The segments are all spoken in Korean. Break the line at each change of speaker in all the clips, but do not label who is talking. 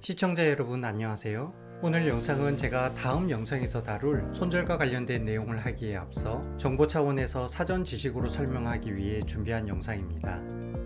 시청자 여러분 안녕하세요. 오늘 영상은 제가 다음 영상에서 다룰 손절과 관련된 내용을 하기에 앞서 정보 차원에서 사전 지식으로 설명하기 위해 준비한 영상입니다.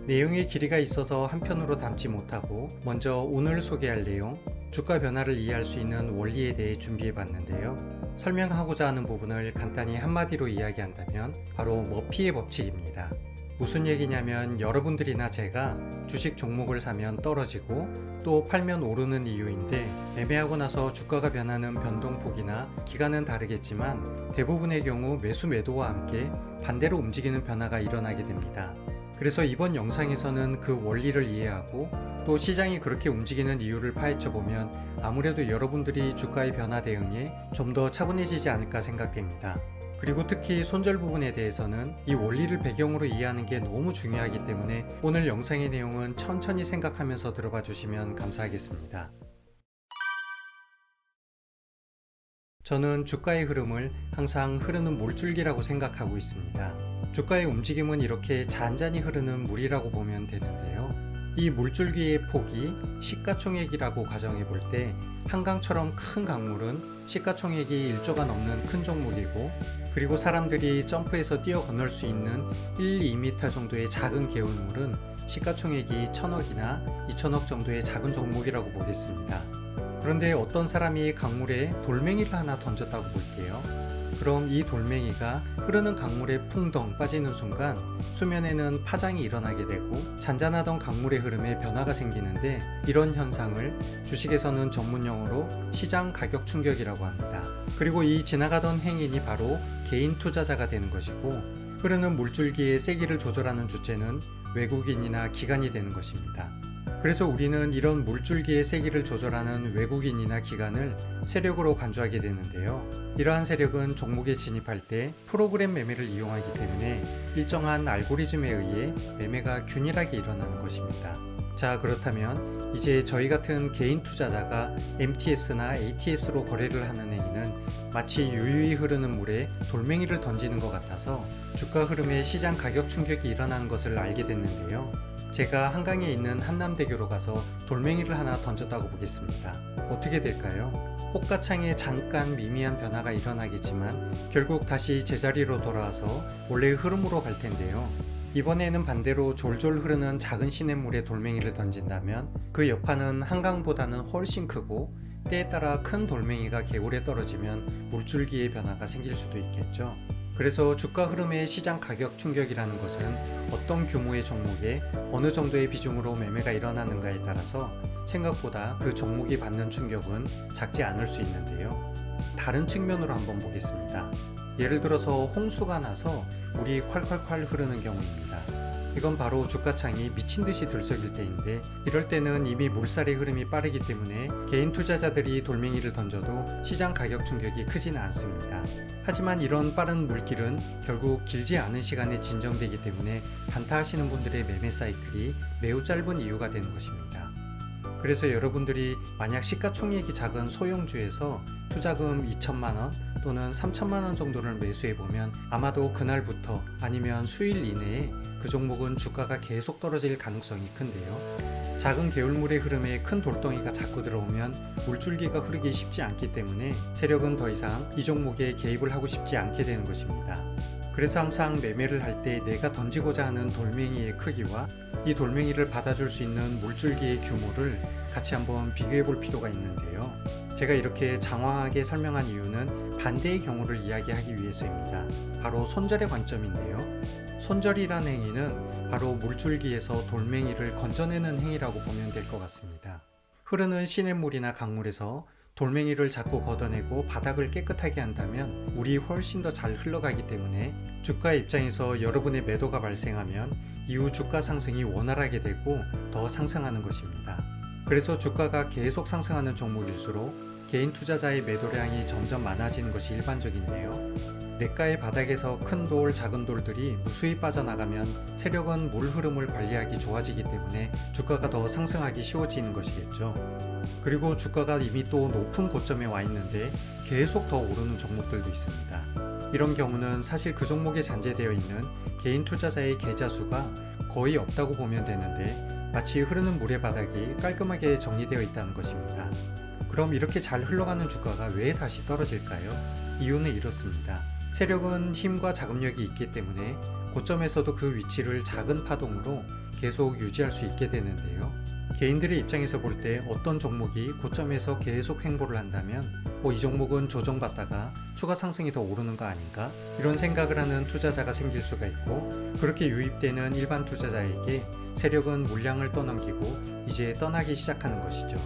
내용의 길이가 있어서 한편으로 담지 못하고 먼저 오늘 소개할 내용, 주가 변화를 이해할 수 있는 원리에 대해 준비해 봤는데요. 설명하고자 하는 부분을 간단히 한마디로 이야기한다면 바로 머피의 법칙입니다. 무슨 얘기냐면 여러분들이나 제가 주식 종목을 사면 떨어지고 또 팔면 오르는 이유인데, 매매하고 나서 주가가 변하는 변동폭이나 기간은 다르겠지만 대부분의 경우 매수 매도와 함께 반대로 움직이는 변화가 일어나게 됩니다. 그래서 이번 영상에서는 그 원리를 이해하고 또 시장이 그렇게 움직이는 이유를 파헤쳐 보면 아무래도 여러분들이 주가의 변화 대응에 좀 더 차분해지지 않을까 생각됩니다. 그리고 특히 손절 부분에 대해서는 이 원리를 배경으로 이해하는 게 너무 중요하기 때문에 오늘 영상의 내용은 천천히 생각하면서 들어봐 주시면 감사하겠습니다. 저는 주가의 흐름을 항상 흐르는 물줄기라고 생각하고 있습니다. 주가의 움직임은 이렇게 잔잔히 흐르는 물이라고 보면 되는데요. 이 물줄기의 폭이 시가총액이라고 가정해 볼 때 한강처럼 큰 강물은 시가총액이 1조가 넘는 큰 종목이고, 그리고 사람들이 점프해서 뛰어 건널 수 있는 1, 2m 정도의 작은 개울물은 시가총액이 1000억이나 2000억 정도의 작은 종목이라고 보겠습니다. 그런데 어떤 사람이 강물에 돌멩이를 하나 던졌다고 볼게요. 그럼 이 돌멩이가 흐르는 강물에 풍덩 빠지는 순간 수면에는 파장이 일어나게 되고 잔잔하던 강물의 흐름에 변화가 생기는데, 이런 현상을 주식에서는 전문용어로 시장 가격 충격이라고 합니다. 그리고 이 지나가던 행인이 바로 개인 투자자가 되는 것이고, 흐르는 물줄기의 세기를 조절하는 주체는 외국인이나 기관이 되는 것입니다. 그래서 우리는 이런 물줄기의 세기를 조절하는 외국인이나 기관을 세력으로 간주하게 되는데요. 이러한 세력은 종목에 진입할 때 프로그램 매매를 이용하기 때문에 일정한 알고리즘에 의해 매매가 균일하게 일어나는 것입니다. 자, 그렇다면 이제 저희 같은 개인 투자자가 MTS나 ATS로 거래를 하는 행위는 마치 유유히 흐르는 물에 돌멩이를 던지는 것 같아서 주가 흐름에 시장 가격 충격이 일어나는 것을 알게 됐는데요. 제가 한강에 있는 한남대교로 가서 돌멩이를 하나 던졌다고 보겠습니다. 어떻게 될까요? 호가창에 잠깐 미미한 변화가 일어나겠지만 결국 다시 제자리로 돌아와서 원래의 흐름으로 갈 텐데요. 이번에는 반대로 졸졸 흐르는 작은 시냇물에 돌멩이를 던진다면 그 여파는 한강보다는 훨씬 크고, 때에 따라 큰 돌멩이가 개울에 떨어지면 물줄기의 변화가 생길 수도 있겠죠. 그래서 주가 흐름의 시장 가격 충격이라는 것은 어떤 규모의 종목에 어느 정도의 비중으로 매매가 일어나는가에 따라서 생각보다 그 종목이 받는 충격은 작지 않을 수 있는데요. 다른 측면으로 한번 보겠습니다. 예를 들어서 홍수가 나서 물이 콸콸콸 흐르는 경우입니다. 이건 바로 주가창이 미친듯이 들썩일 때인데, 이럴 때는 이미 물살의 흐름이 빠르기 때문에 개인 투자자들이 돌멩이를 던져도 시장 가격 충격이 크지는 않습니다. 하지만 이런 빠른 물길은 결국 길지 않은 시간에 진정되기 때문에 단타하시는 분들의 매매 사이클이 매우 짧은 이유가 되는 것입니다. 그래서 여러분들이 만약 시가총액이 작은 소형주에서 투자금 2천만원 또는 3천만원 정도를 매수해보면 아마도 그날부터 아니면 수일 이내에 그 종목은 주가가 계속 떨어질 가능성이 큰데요. 작은 개울물의 흐름에 큰 돌덩이가 자꾸 들어오면 물줄기가 흐르기 쉽지 않기 때문에 세력은 더 이상 이 종목에 개입을 하고 싶지 않게 되는 것입니다. 그래서 항상 매매를 할 때 내가 던지고자 하는 돌멩이의 크기와 이 돌멩이를 받아줄 수 있는 물줄기의 규모를 같이 한번 비교해 볼 필요가 있는데요. 제가 이렇게 장황하게 설명한 이유는 반대의 경우를 이야기하기 위해서입니다. 바로 손절의 관점인데요. 손절이라는 행위는 바로 물줄기에서 돌멩이를 건져내는 행위라고 보면 될 것 같습니다. 흐르는 시냇물이나 강물에서 돌멩이를 자꾸 걷어내고 바닥을 깨끗하게 한다면 물이 훨씬 더 잘 흘러가기 때문에 주가 입장에서 여러분의 매도가 발생하면 이후 주가 상승이 원활하게 되고 더 상승하는 것입니다. 그래서 주가가 계속 상승하는 종목일수록 개인 투자자의 매도량이 점점 많아지는 것이 일반적인데요. 냇가의 바닥에서 큰 돌, 작은 돌들이 무수히 빠져나가면 세력은 물 흐름을 관리하기 좋아지기 때문에 주가가 더 상승하기 쉬워지는 것이겠죠. 그리고 주가가 이미 또 높은 고점에 와 있는데 계속 더 오르는 종목들도 있습니다. 이런 경우는 사실 그 종목에 잔재되어 있는 개인 투자자의 계좌 수가 거의 없다고 보면 되는데, 마치 흐르는 물의 바닥이 깔끔하게 정리되어 있다는 것입니다. 그럼 이렇게 잘 흘러가는 주가가 왜 다시 떨어질까요? 이유는 이렇습니다. 세력은 힘과 자금력이 있기 때문에 고점에서도 그 위치를 작은 파동으로 계속 유지할 수 있게 되는데요. 개인들의 입장에서 볼 때 어떤 종목이 고점에서 계속 횡보를 한다면 이 종목은 조정받다가 추가 상승이 더 오르는 거 아닌가? 이런 생각을 하는 투자자가 생길 수가 있고, 그렇게 유입되는 일반 투자자에게 세력은 물량을 떠넘기고 이제 떠나기 시작하는 것이죠.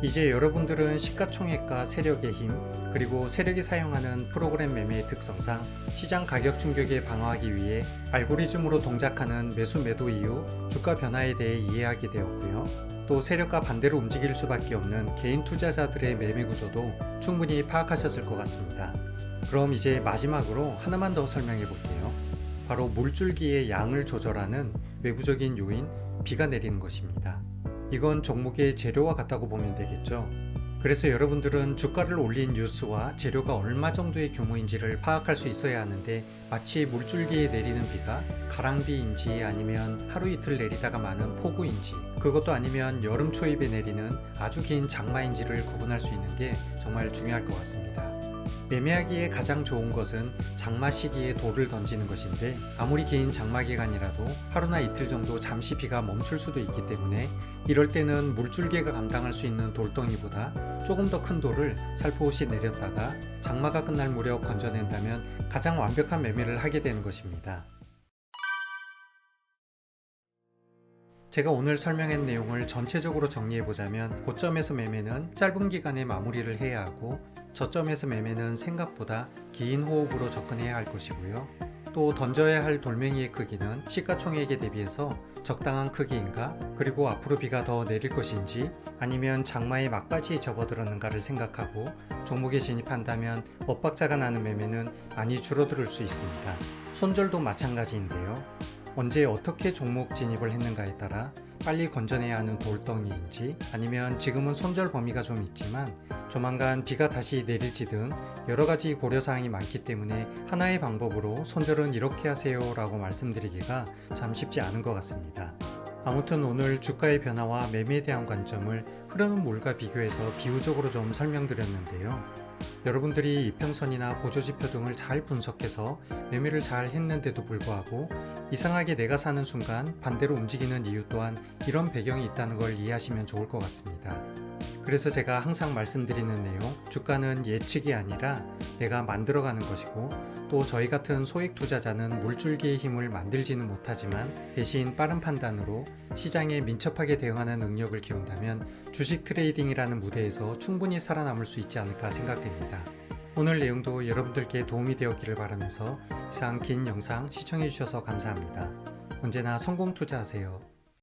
이제 여러분들은 시가총액과 세력의 힘, 그리고 세력이 사용하는 프로그램 매매의 특성상 시장 가격 충격에 방어하기 위해 알고리즘으로 동작하는 매수 매도 이후 주가 변화에 대해 이해하게 되었고요. 또 세력과 반대로 움직일 수밖에 없는 개인 투자자들의 매매 구조도 충분히 파악하셨을 것 같습니다. 그럼 이제 마지막으로 하나만 더 설명해 볼게요. 바로 물줄기의 양을 조절하는 외부적인 요인, 비가 내리는 것입니다. 이건 종목의 재료와 같다고 보면 되겠죠. 그래서 여러분들은 주가를 올린 뉴스와 재료가 얼마 정도의 규모인지를 파악할 수 있어야 하는데, 마치 물줄기에 내리는 비가 가랑비인지 아니면 하루 이틀 내리다가 마는 폭우인지, 그것도 아니면 여름 초입에 내리는 아주 긴 장마인지를 구분할 수 있는 게 정말 중요할 것 같습니다. 매매하기에 가장 좋은 것은 장마 시기에 돌을 던지는 것인데, 아무리 긴 장마 기간이라도 하루나 이틀 정도 잠시 비가 멈출 수도 있기 때문에 이럴 때는 물줄기가 감당할 수 있는 돌덩이보다 조금 더 큰 돌을 살포시 내렸다가 장마가 끝날 무렵 건져낸다면 가장 완벽한 매매를 하게 되는 것입니다. 제가 오늘 설명한 내용을 전체적으로 정리해보자면, 고점에서 매매는 짧은 기간에 마무리를 해야 하고, 저점에서 매매는 생각보다 긴 호흡으로 접근해야 할 것이고요. 또 던져야 할 돌멩이의 크기는 시가총액에 대비해서 적당한 크기인가, 그리고 앞으로 비가 더 내릴 것인지 아니면 장마의 막바지에 접어들었는가를 생각하고 종목에 진입한다면 엇박자가 나는 매매는 많이 줄어들 수 있습니다. 손절도 마찬가지인데요. 언제 어떻게 종목 진입을 했는가에 따라 빨리 건져내야 하는 돌덩이인지, 아니면 지금은 손절 범위가 좀 있지만 조만간 비가 다시 내릴지 등 여러가지 고려사항이 많기 때문에 하나의 방법으로 손절은 이렇게 하세요 라고 말씀드리기가 참 쉽지 않은 것 같습니다. 아무튼 오늘 주가의 변화와 매매에 대한 관점을 흐르는 물과 비교해서 비유적으로 좀 설명드렸는데요. 여러분들이 이평선이나 보조지표 등을 잘 분석해서 매매를 잘 했는데도 불구하고 이상하게 내가 사는 순간 반대로 움직이는 이유 또한 이런 배경이 있다는 걸 이해하시면 좋을 것 같습니다. 그래서 제가 항상 말씀드리는 내용, 주가는 예측이 아니라 내가 만들어가는 것이고, 또 저희 같은 소액 투자자는 물줄기의 힘을 만들지는 못하지만 대신 빠른 판단으로 시장에 민첩하게 대응하는 능력을 키운다면 주식 트레이딩이라는 무대에서 충분히 살아남을 수 있지 않을까 생각됩니다. 오늘 내용도 여러분들께 도움이 되었기를 바라면서 이상 긴 영상 시청해주셔서 감사합니다. 언제나 성공 투자하세요.